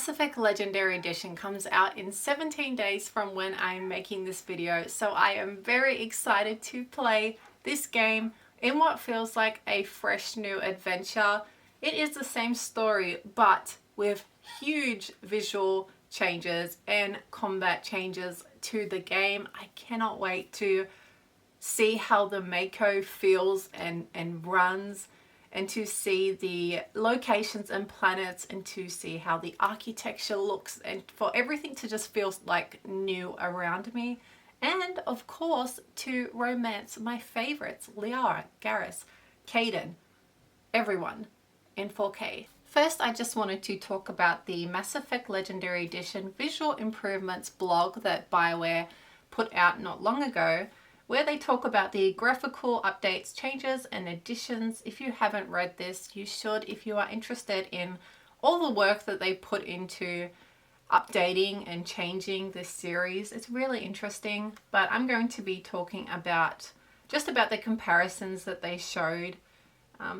Mass Effect Legendary Edition comes out in 17 days from when I'm making this video, so I am very excited to play this game in what feels like a fresh new adventure. It is the same story, but with huge visual changes and combat changes to the game. I cannot wait to see how the Mako feels and runs, and to see the locations and planets, and to see how the architecture looks, and for everything to just feel like new around me. And of course, to romance my favorites, Liara, Garrus, Kaidan, everyone in 4K. First, I just wanted to talk about the Mass Effect Legendary Edition visual improvements blog that bioware put out not long ago, where they talk about the graphical updates, changes and additions. If you haven't read this, you should if you are interested in all the work that they put into updating and changing this series. It's really interesting, but I'm going to be talking about just about the comparisons that they showed.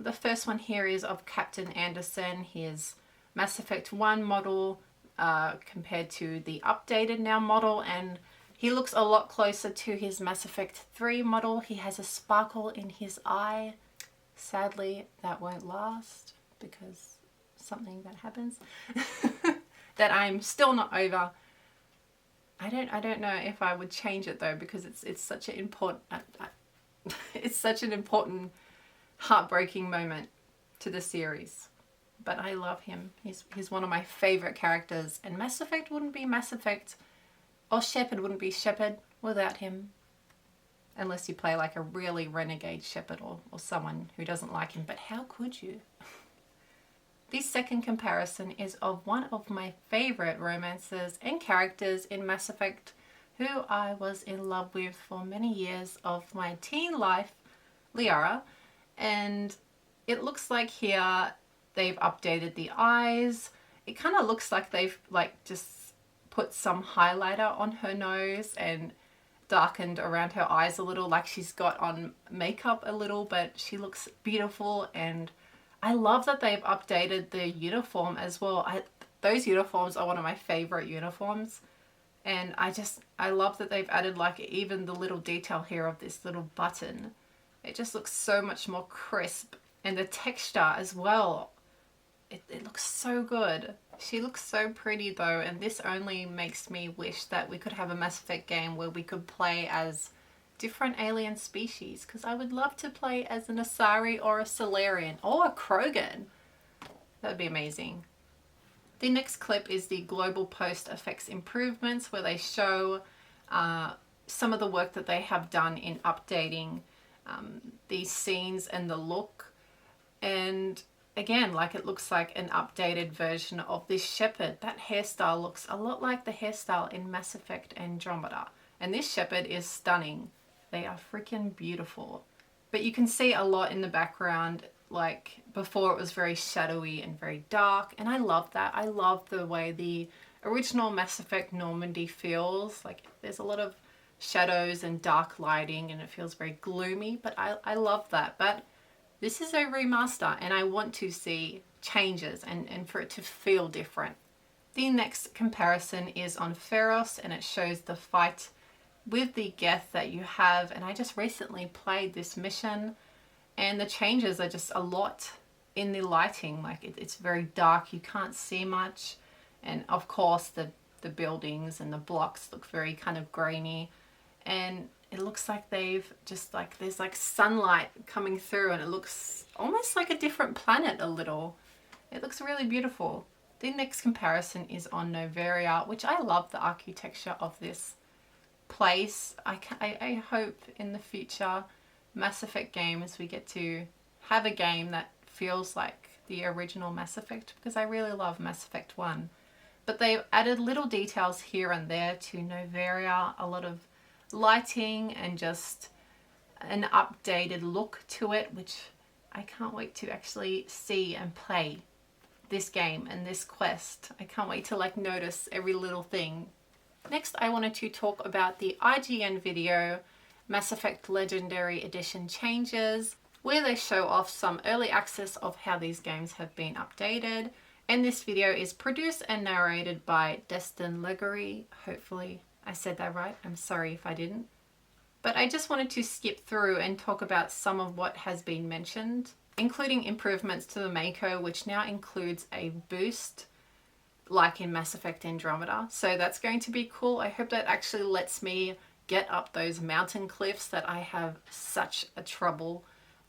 The first one here is of Captain Anderson, his Mass Effect 1 model compared to the updated now model, and he looks a lot closer to his Mass Effect 3 model. He has a sparkle in his eye. Sadly, that won't last because something that happens that I'm still not over. I don't know if I would change it though, because it's such an important it's such an important heartbreaking moment to the series. But I love him. He's one of my favorite characters, and Mass Effect wouldn't be Mass Effect, or Shepard wouldn't be Shepard without him. Unless you play like a really renegade Shepard or someone who doesn't like him, but how could you? The second comparison is of one of my favorite romances and characters in Mass Effect, who I was in love with for many years of my teen life, Liara. And it looks like here they've updated the eyes. It kind of looks like they've like just put some highlighter on her nose and darkened around her eyes a little, like she's got on makeup a little, but she looks beautiful. And I love that they've updated the uniform as well. Those uniforms are one of my favorite uniforms, and I love that they've added like even the little detail here of this little button. It just looks so much more crisp, and the texture as well, it looks so good. She looks so pretty though, and this only makes me wish that we could have a Mass Effect game where we could play as different alien species, because I would love to play as an Asari or a Solarian or a Krogan. That would be amazing. The next clip is the global post effects improvements, where they show some of the work that they have done in updating these scenes and the look. And again, like it looks like an updated version of this Shepard. That hairstyle looks a lot like the hairstyle in Mass Effect Andromeda. And this Shepard is stunning. They are freaking beautiful. But you can see a lot in the background. Like before, it was very shadowy and very dark, and I love that. I love the way the original Mass Effect Normandy feels. Like there's a lot of shadows and dark lighting, and it feels very gloomy, but I love that. But this is a remaster, and I want to see changes and for it to feel different. The next comparison is on Pharaohs, and it shows the fight with the Geth that you have. And I just recently played this mission, and the changes are just a lot in the lighting. Like it's very dark, you can't see much, and of course the buildings and the blocks look very kind of grainy, and it looks like they've just like there's like sunlight coming through, and it looks almost like a different planet a little. It looks really beautiful. The next comparison is on Noveria, which I love the architecture of this place. I hope in the future Mass Effect games we get to have a game that feels like the original Mass Effect, because I really love Mass Effect 1. But they've added little details here and there to Noveria, a lot of lighting and just an updated look to it, which I can't wait to actually see and play this game and this quest. I can't wait to like notice every little thing. Next, I wanted to talk about the IGN video Mass Effect Legendary Edition changes, where they show off some early access of how these games have been updated, And this video is produced and narrated by Destin Legarie. Hopefully I said that right. I'm sorry if I didn't. But I just wanted to skip through and talk about some of what has been mentioned, including improvements to the Mako, which now includes a boost like in Mass Effect Andromeda. So that's going to be cool. I hope that actually lets me get up those mountain cliffs that I have such a trouble.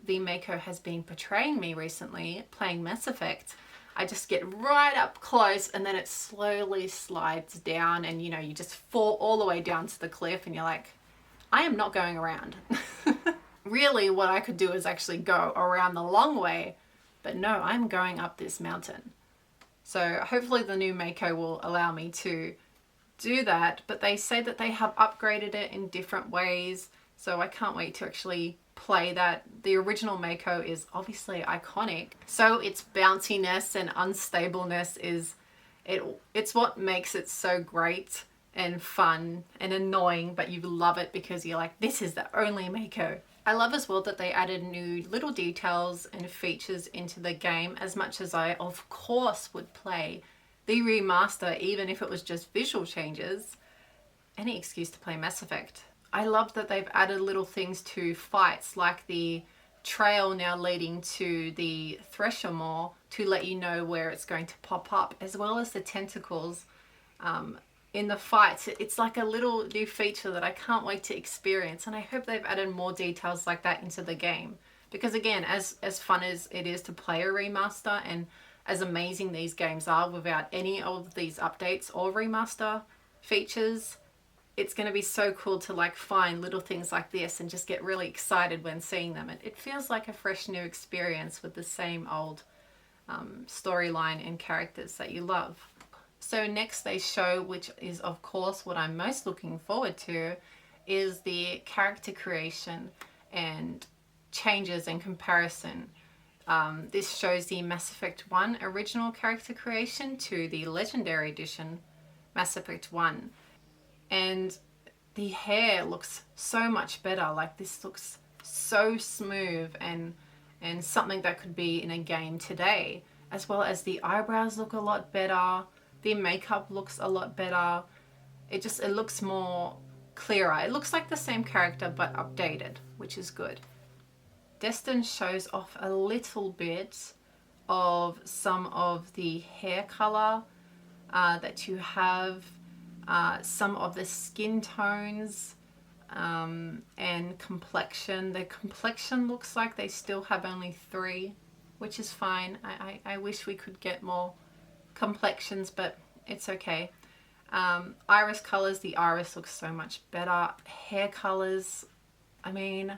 The Mako has been portraying me recently playing Mass Effect. I just get right up close and then it slowly slides down and you just fall all the way down to the cliff and you're like, I am not going around. Really what I could do is actually go around the long way, but no, I'm going up this mountain. So hopefully the new Mako will allow me to do that, but they say that they have upgraded it in different ways, so I can't wait to actually play that. The original Mako is obviously iconic, so its bounciness and unstableness it's what makes it so great and fun and annoying, but you love it because you're like, this is the only Mako. I love as well that they added new little details and features into the game, as much as I of course would play the remaster even if it was just visual changes. Any excuse to play Mass Effect. I love that they've added little things to fights, like the trail now leading to the Thresher Maw to let you know where it's going to pop up, as well as the tentacles in the fights. It's like a little new feature that I can't wait to experience, and I hope they've added more details like that into the game, because again, as fun as it is to play a remaster and as amazing these games are without any of these updates or remaster features, it's going to be so cool to like find little things like this and just get really excited when seeing them. It feels like a fresh new experience with the same old storyline and characters that you love. So next they show, which is of course what I'm most looking forward to, is the character creation and changes and comparison. This shows the Mass Effect 1 original character creation to the Legendary Edition Mass Effect 1. And the hair looks so much better. Like, this looks so smooth and something that could be in a game today. As well as the eyebrows look a lot better. The makeup looks a lot better. It looks more clearer. It looks like the same character but updated, which is good. Destin shows off a little bit of some of the hair color that you have, some of the skin tones and complexion. The complexion looks like they still have only 3, which is fine. I wish we could get more complexions, but it's okay. Iris colors, the iris looks so much better. Hair colors, I mean,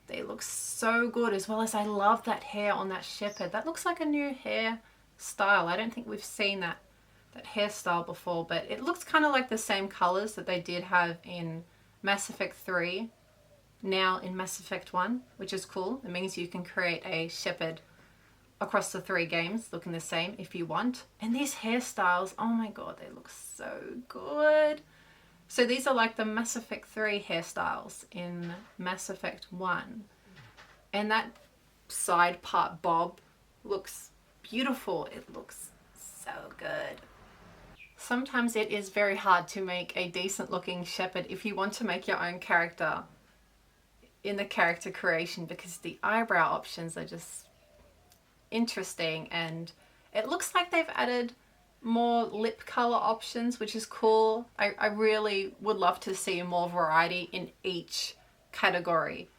they look so good, as well as I love that hair on that Shepard. That looks like a new hair style. I don't think we've seen that hairstyle before, but it looks kind of like the same colors that they did have in Mass Effect 3 now in Mass Effect 1, which is cool. It means you can create a Shepard across the 3 games looking the same if you want. And these hairstyles, oh my god, they look so good. So these are like the Mass Effect 3 hairstyles in Mass Effect 1. And that side part bob looks beautiful. It looks so good. Sometimes it is very hard to make a decent looking Shepard if you want to make your own character in the character creation, because the eyebrow options are just interesting, and it looks like they've added more lip color options, which is cool. I really would love to see more variety in each category,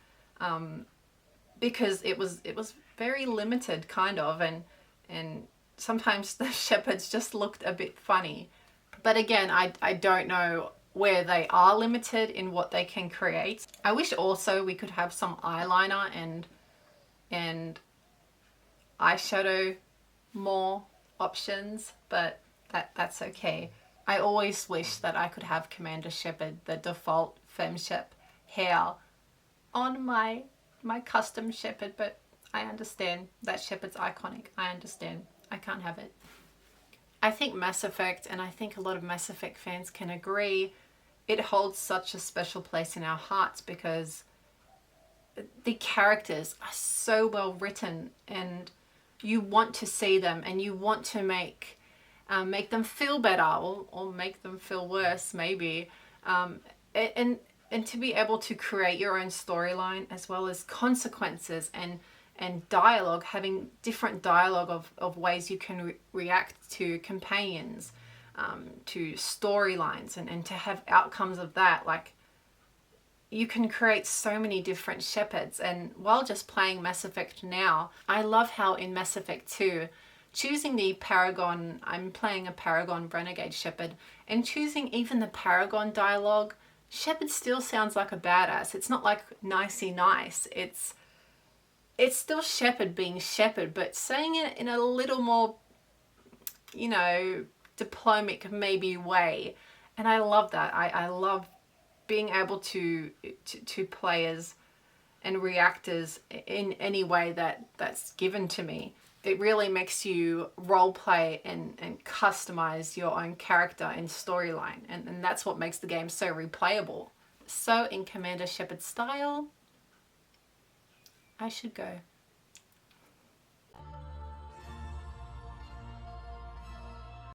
because it was very limited kind of, and sometimes the Shepards just looked a bit funny. But again, I don't know where they are limited in what they can create. I wish also we could have some eyeliner and eyeshadow more options, but that's okay. I always wish that I could have Commander Shepard, the default FemShep hair on my custom Shepard, but I understand that Shepard's iconic. I understand. I can't have it. I think Mass Effect, and I think a lot of Mass Effect fans can agree, it holds such a special place in our hearts because the characters are so well written, and you want to see them and you want to make them feel better, or make them feel worse maybe, and to be able to create your own storyline as well as consequences and dialogue, having different dialogue of ways you can react to companions, to storylines, and to have outcomes of that. Like, you can create so many different shepherds. And while just playing Mass Effect now, I love how in Mass Effect 2, choosing the Paragon, I'm playing a Paragon Renegade Shepherd, and choosing even the Paragon dialogue, Shepherd still sounds like a badass. It's not like nicey nice. It's still Shepherd being Shepherd, but saying it in a little more, you know, diplomatic maybe way. And I love that. I love being able to players and reactors in any way that's given to me. It really makes you role play and customize your own character and storyline, and that's what makes the game so replayable. So in Commander Shepard style, I should go.